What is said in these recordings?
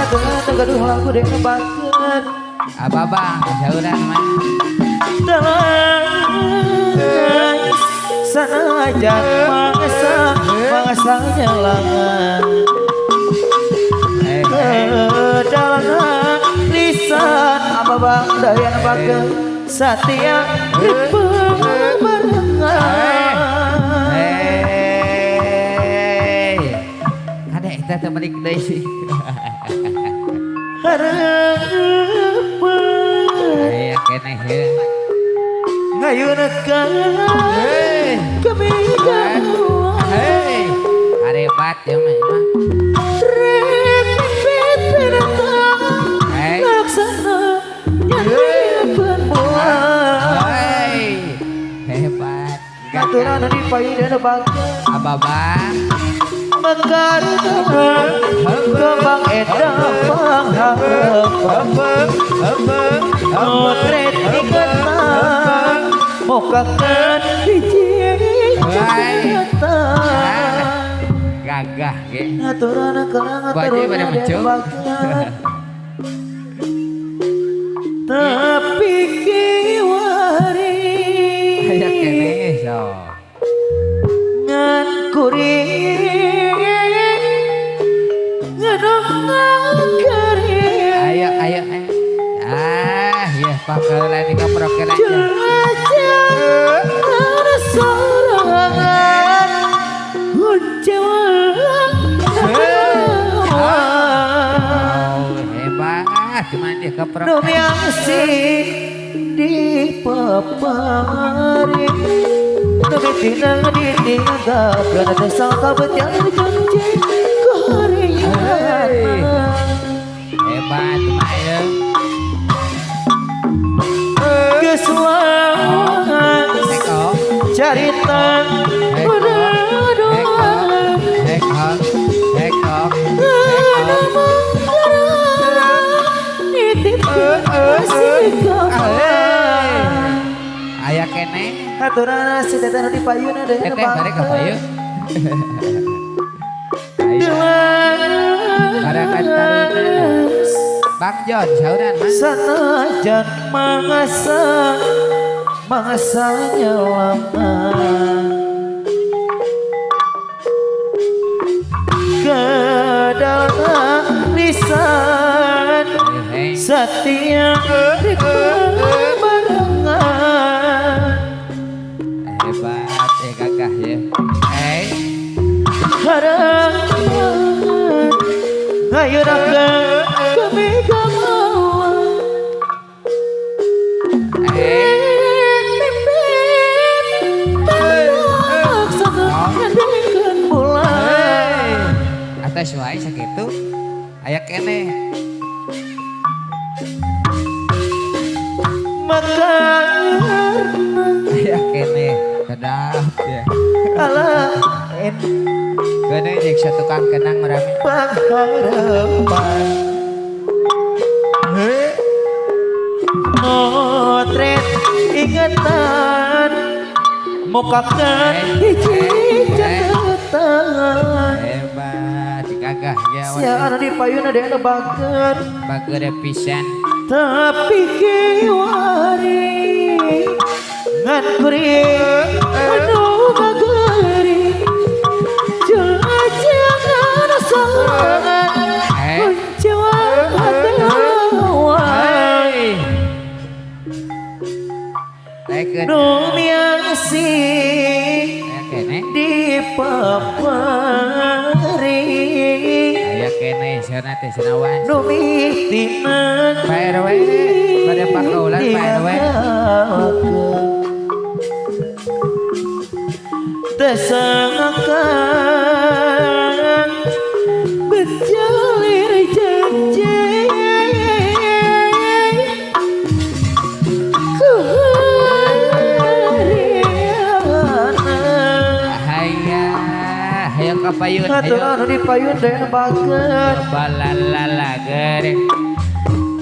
Tengah gaduh lagu dek nebakeun Apa bang? Sauran mah. Tengah sanajan mangasanya langan Kedalangan lisan apa bang daya nebakeun Satya bebarengan Ada kita temenik deui sih. Harapan Aya keneh he. ngayunekan kami Hei, harebat ya mah. repit penatang Hei. laksana nyarikan buah Hei, hebat. aturan di payudara nebakeun Apa bang? mekar kembang edang pangharep motret iketan mokakan hiji jembatan Gagah ge. aturan kerang Baju pada mencuk. tapi kiwari Aya keneh so. ngan kuring ngadong kering Ayo. Ya pakalan ini kaprokeun aja. jelajah sorangan huncewan Hebat. Cuman dia kaprok. numiasi di papari numitinang ditinggal karena tersangka betyang janji keharian Hebat mah ya. Kesulaan Eko. cerita berdoa Eko. nitip kasih kawan Aya keneh. aturan si teteh di payun ada yang Teteh bari ka payu. Barakan taruna. Bang Jon sauran mah. sanajan mangasanya lama kedalam lisan Satya bebarengan Hebat gagah ya. harapan ngayunakeun kami kamawan Atas wae sakitu. Aya keneh. Aya keneh. Sedap ya. Keneh jeung satukang kenang rame. Pengharapan motret ingatan mokakan hiji catatan Hebat gagah ya. siar di payun ada yang nebakeun Bagere pisan. tapi kiwari ngan kuring anu gageri jangan sorangan kuncewan hatawa numiasi Aya keneh. di papari Aya keneh sana teh sanawan. numitinang Pak RW pada pakaulan Pak RW. Tesangakan berjalir janji Hayang kapayun aturan di payun dan bageun balalala gere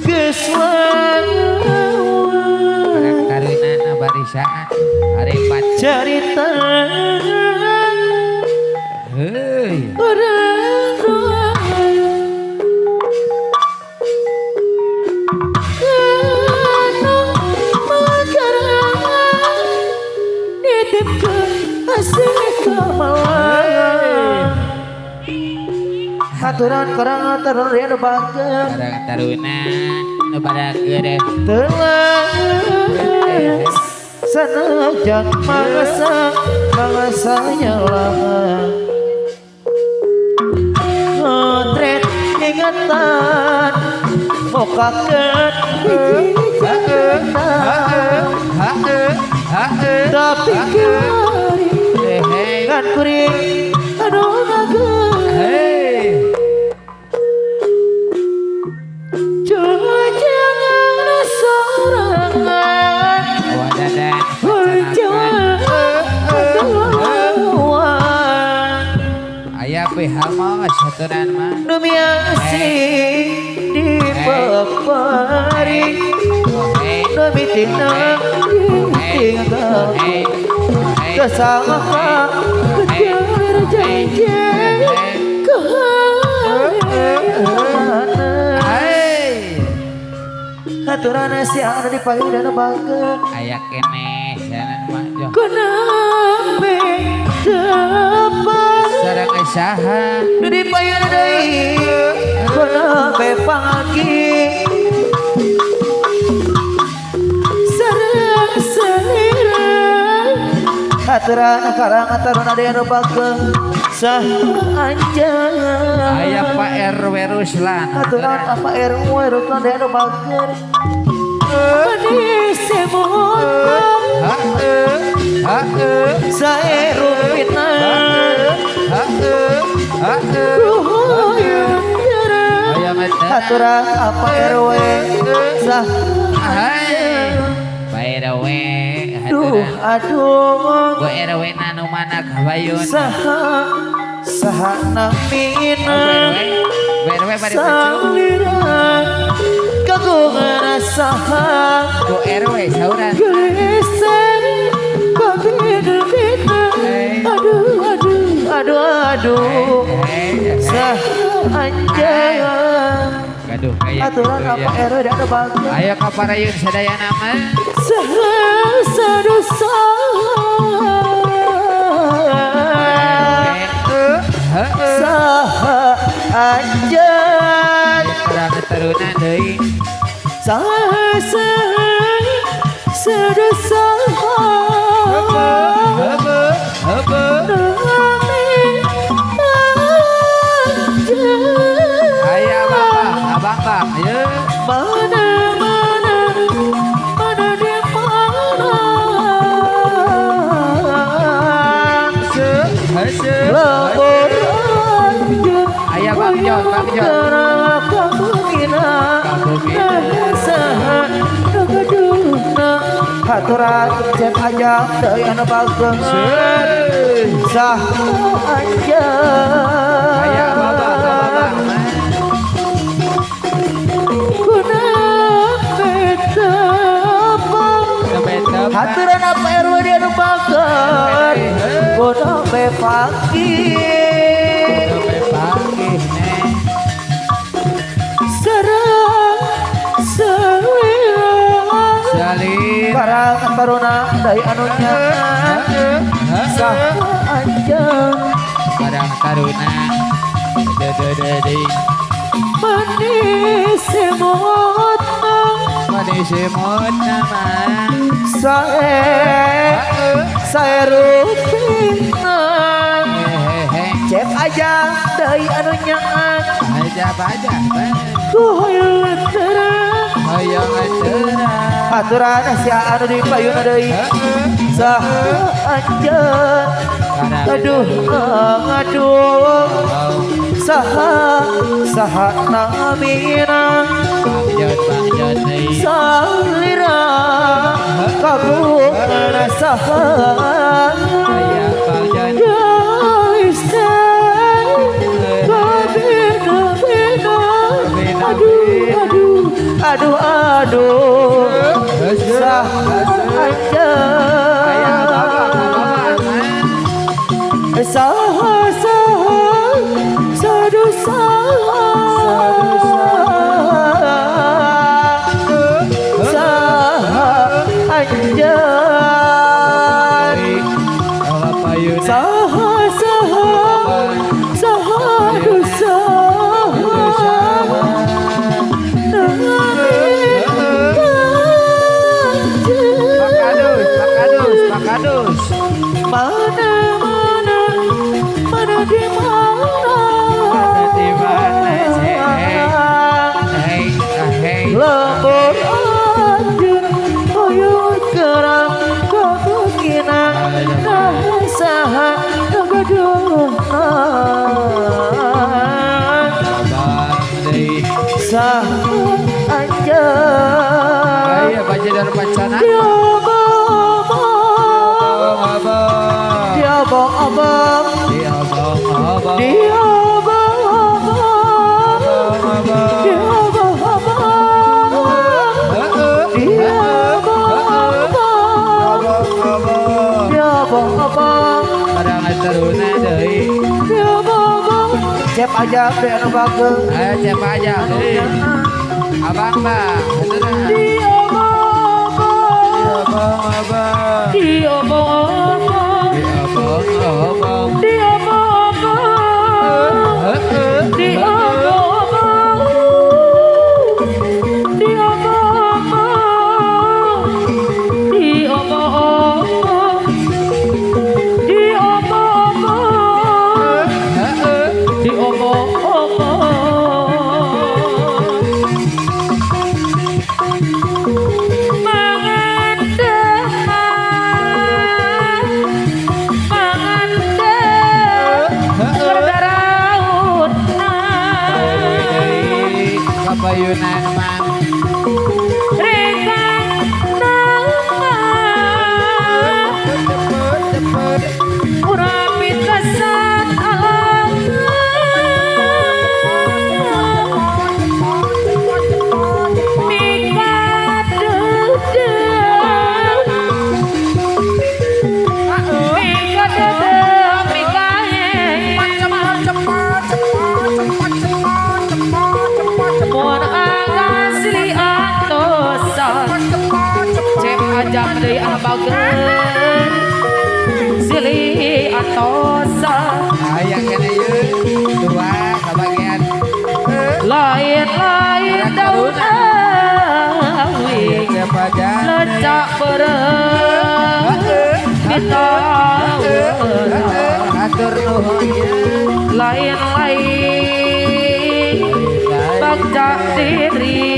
kesuan barang taruna barisaan harepat cerita heuy orang Aturan korang tarun anu bageut Karang taruna nu barageud telah sanajan mangasanya lah ngotret ingatan mokakeun tapi kari kan kuring aduh ngageut jangan sorangan wadadan aya pihama saturan mah nu miasi di papari nu mitina tinggal kesangka kejar janji Haturana si anu di payudana bageut aya keneh sanan mah jo kunabe tepat sareng saha nu di payudana deui kunabe panggi sareng salira haturana karang taruna deui anu bageut sah anjeun aya Pak RW Ruslan aturan apa RW Ruslan deui anu bageut manis semut sae rumpitna aya mata aturan apa RW sah Pak RW duh aduh go RW nanu mana kabayun saha namina RW bari baju saliran kagungan saha go RW sauran geser kabina aduh sah anjay gaduh kayak aturan apa RW dan ada bagus ayo kaparayun sadaya nama sah dosa sah anjay karang taruna deui sah sedosa aya abang ayo mana di mana aya Bang Jon haturan cek aja deui anu bagus sah aja aya babak haturan apa RW dia anu bagus bodoh bepaki karang taruna dari anunya sah anjang karang taruna manis semut nama saya rutina cek aja dari anunya aja hoyong terang aturan si anu di payuna deui sah anjeun aduh saha namina salira kagungan saha guys aduh sah anjeun sadosa anjeun saha dosa Master Pancana. Diobong-obong, Diobong-obong. Padangan teruna deui. Cep aja deh anu bageus. Ayo cep aja deui. Abang bang, beneran. Diobong-obong. Kapayunan man. Ajam deui anu bageun silih atosa Aya kene ieu dua kabagian. lain-lain daun awi lecak beureum ditaweuran Atur nuhun ieu. lain-lain bagja diri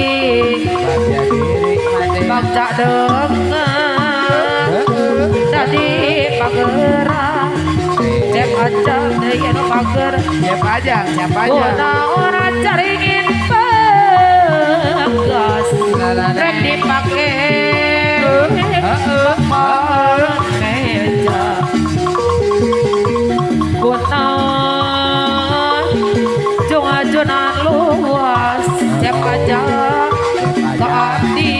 Bagja diri mate. bagja dengan tadi pageran cek aja deui anu pager Siapa aja, siapa aja. kunaon caringin bagas rek dipake meja kunaon jungajunan luas cek aja ka abdi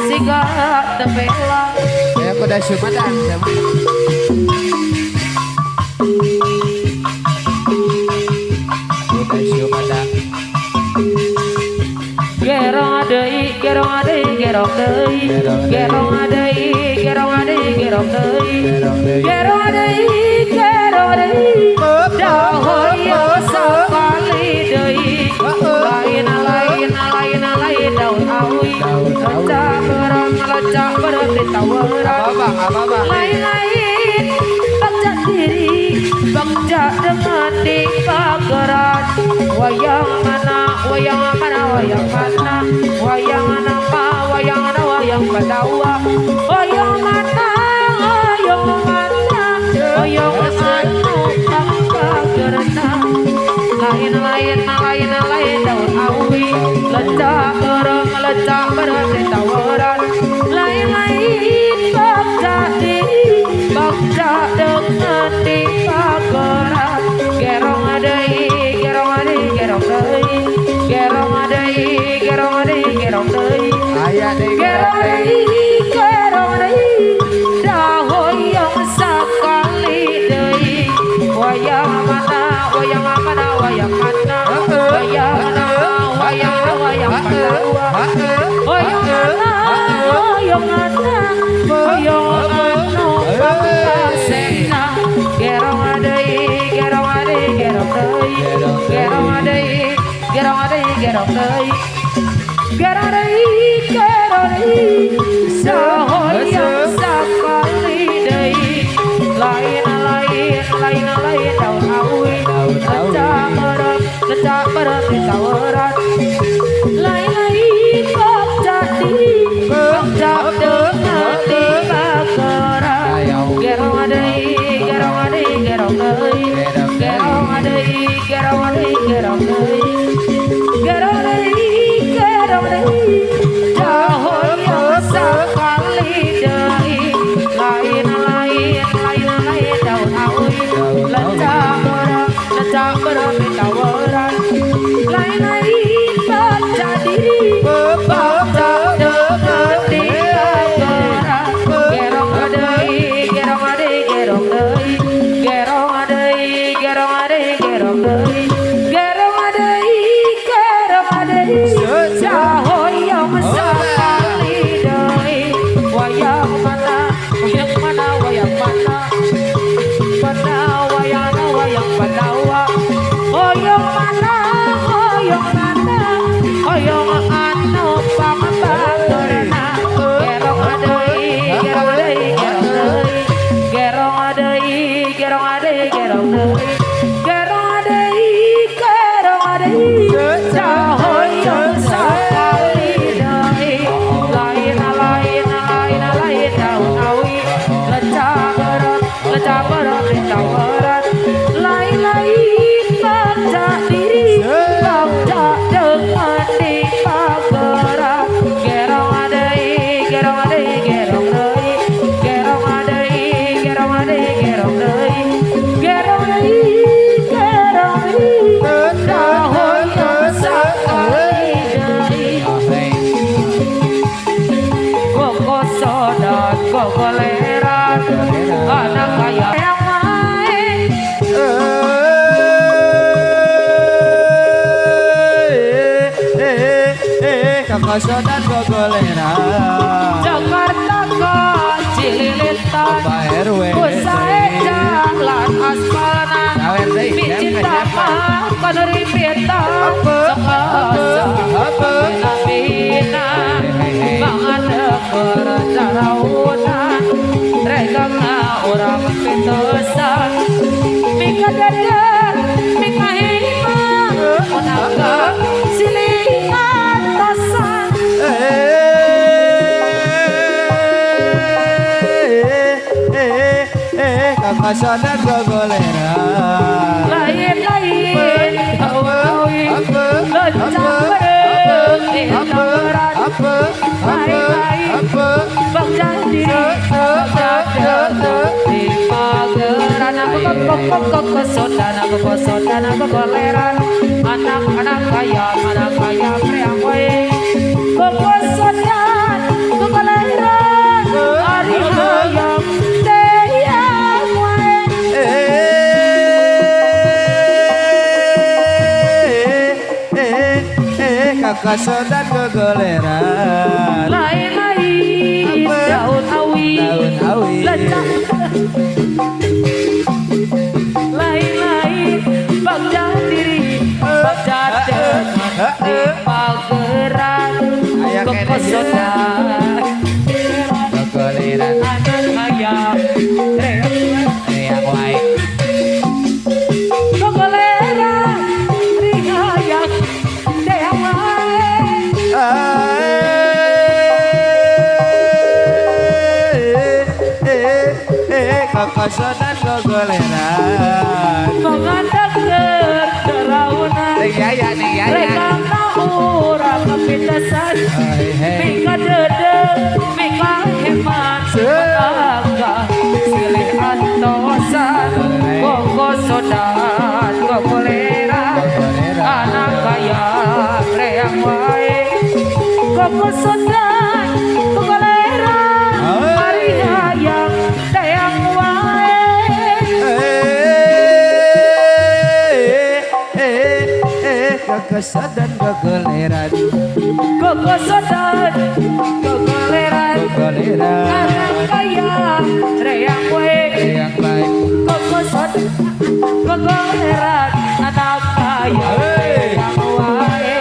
siga tebela Saya kuda Sumedang sama. Kuda Sumedang. gerong deui gerong deui gerong deui gerong deui gerong deui gerong deui gerong deui gerong deui dahoyong sakali deui lain daun awi lecak beureum ditaweuran Apa bang? lain-lain bagja diri bagja dengan di pageran wayang mana wayang mana wayang mana wayang apa wayang mana wayang badawa wayang mana wayang mana wayang anu pagerna lain-lain daun awi lecak beureum ditaweuran lain-lain bagja diri bagja dengan di pageran gerong deui gerong deui gerong deui gerong deui gerong deui gerong deui Aya deui. gerong deui gerong deui dahoyong sakali deui wayang mana wayang mana wayang mana wayang mana wayang mana wayang badawa wayang mana wayang mana wayang anu pakasena gerong deui gerong deui gerong deui gerong deui gerong deui gerong deui gerong deui gerong deui sahoyong sakali deui lain-lain daun awi lecak beureum ditaweuran lain-lain bagja diri bagja dengan di pageran gerong deui gerong deui gerong deui gerong deui gerong deui gerong deui gerong deui gerong deui bertawaran lain-lain baca diri baca dengan dikabaran gerong adai gerong adai gerong adai gerong adai gerong adai gerong adai gerong adai gerong adai cahoyong sakali dai wayang mana wayang mana wayang mana mana wayana wayang padawa hoyong mana hoyong mana hoyong anu pamabagerna gerong adai gerong adai gerong adai gerong adai gerong adai gerong adai gerong adai cahoyong sakali dai lain lain lain lain daun awi lecah berat tawaran lain-lain baca diri baca dengan dipageran gerong adai gerong adai gerong adai gerong adai gerong adai gerong adai gerong adai gerong adai cahoyong sakali dai koko sodan koko leran anak kaya yang main kakak sodan gogoleran Jakarta kan Cililitan Kusae jalan aspalna Bicin damah kanuri pitan Sekasa bina Bangan deker daraunan Regangna orang pintusan Mika dadar Mika hima Unaga silingan tosan kakak sodan gogoleran lain-lain awi lecah bareng di tawaran lain-lain bangsa diri di pageran aku kok kesodan aku kesodan aku goleran anak-anak kaya priang wae kok kesodan aku goleran hari hayam deyang wae kakak sodan gogoleran lain-lain daun awi lecah lain-lain bagja diri bagja dengan di pageran kekosodan gogoleran anak kaya yang lain gogoleran ringayang deyang wae kakak sodan gogoleran mengandak deraunan ya rekana urang kepitasan mika dede mika hemat menangga silih antosan koko sodan gogoleran anak kaya reang wae koko sodan gogoleran mari hayang deyang wae kakak sodan gogoleran koko sodan gogoleran anak kaya reang wae yang lain koko sodan gogoleran anak kaya reang wae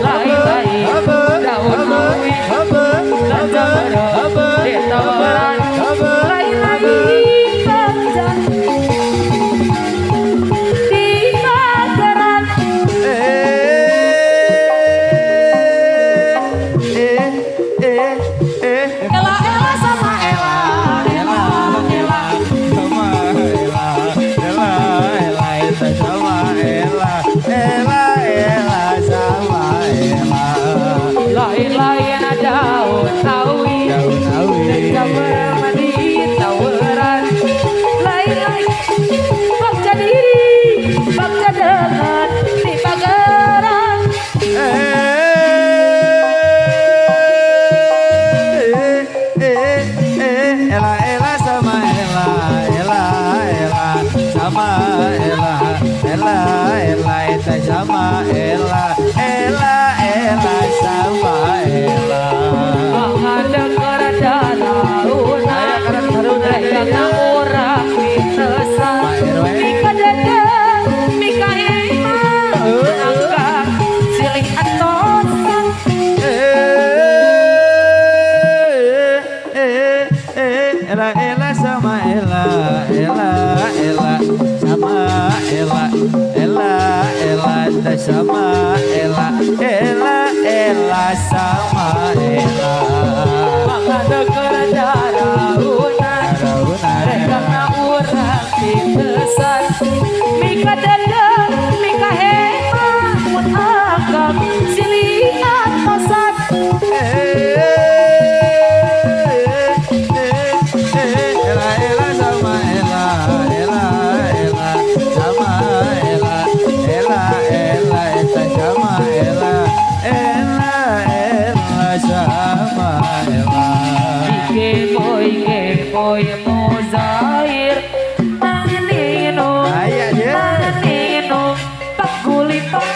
lain-lain daun awi lecah bareng di tawaran lain-lain baca di pageran ela sama ela sama ela itu sama ela sama Ella, Ella, Ella sama Ella. Mangga kerajaan karena urang dikesan Mika dadang, Mika hebat mun agam silian tosan Ella, Ella sama Ella, Ella, Ella sama Ella, Ella, Ella, Ella sama Ella, Ella, Ella sama Ella. Ike boy mozair Nanino Ayah dia. Nanino Pak kulipak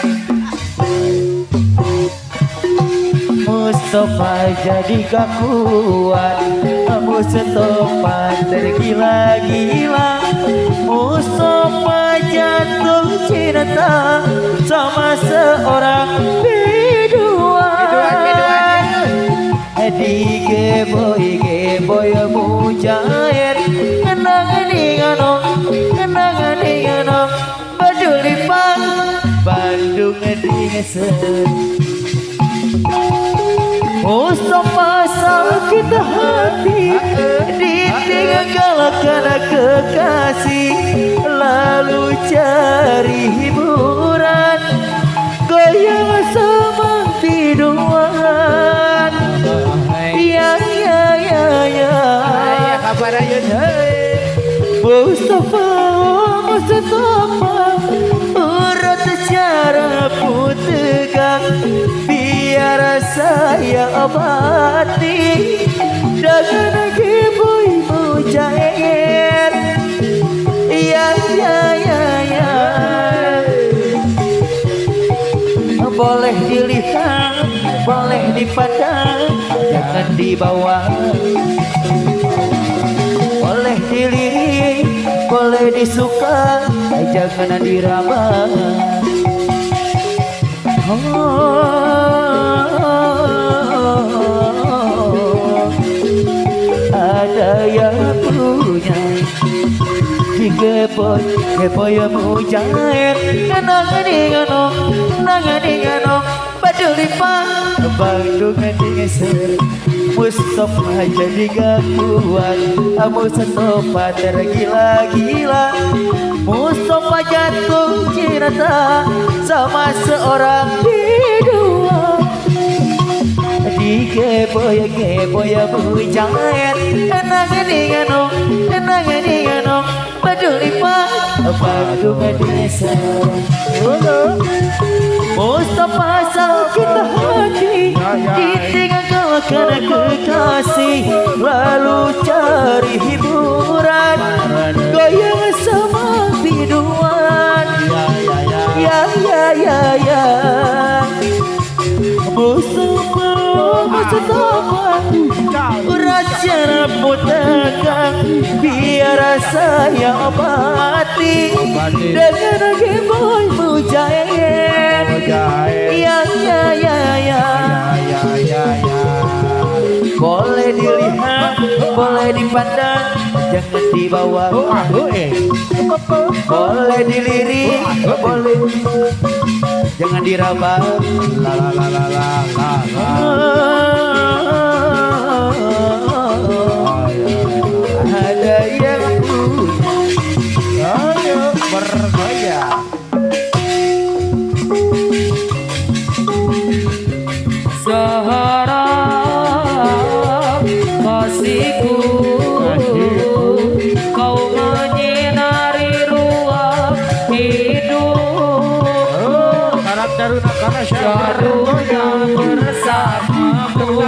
Mustafa jadi kakuat, Mustafa tergila-gila, Mustafa jatuh cinta sama seorang biduan. Di geboy mujair, kenangan inganong, peduli pang Bandung dingeser. Mustafa sakit hati ditinggal karena kekasih, lalu cari hiburan goyang sama biduan. Ayah kabar ayun hei. Mustafa urut secara putegang biar saya obati dengan geboy mujair. Ya boleh dilihat, boleh dipandang, jangan dibawa. Boleh dilirik, boleh disuka, jangan diraba. Ada yang punya geboy mujair, kenangan inganong, peduli pang Bandung dingeser. Mustafa jadi gak kuat, Mustafa tergila-gila, Mustafa jatuh cinta sama seorang biduan. Di geboy mujair, kenangan inganong, peduli pang Bandung dingeser. Mustafa sakit hati ditinggal karena kekasih, lalu cari hiburan goyang sama biduan. Ya Mustafa raja putegang biar saya obati dengan geboy mujair. Ya boleh dilihat, boleh dipandang, jangan dibawa. Boleh dilirik, boleh, jangan diraba. Ada yang punya, ayo bergoyang. Seharap kasihku kau menyinari ruang hidup Harap daruna karena Karunia bersamamu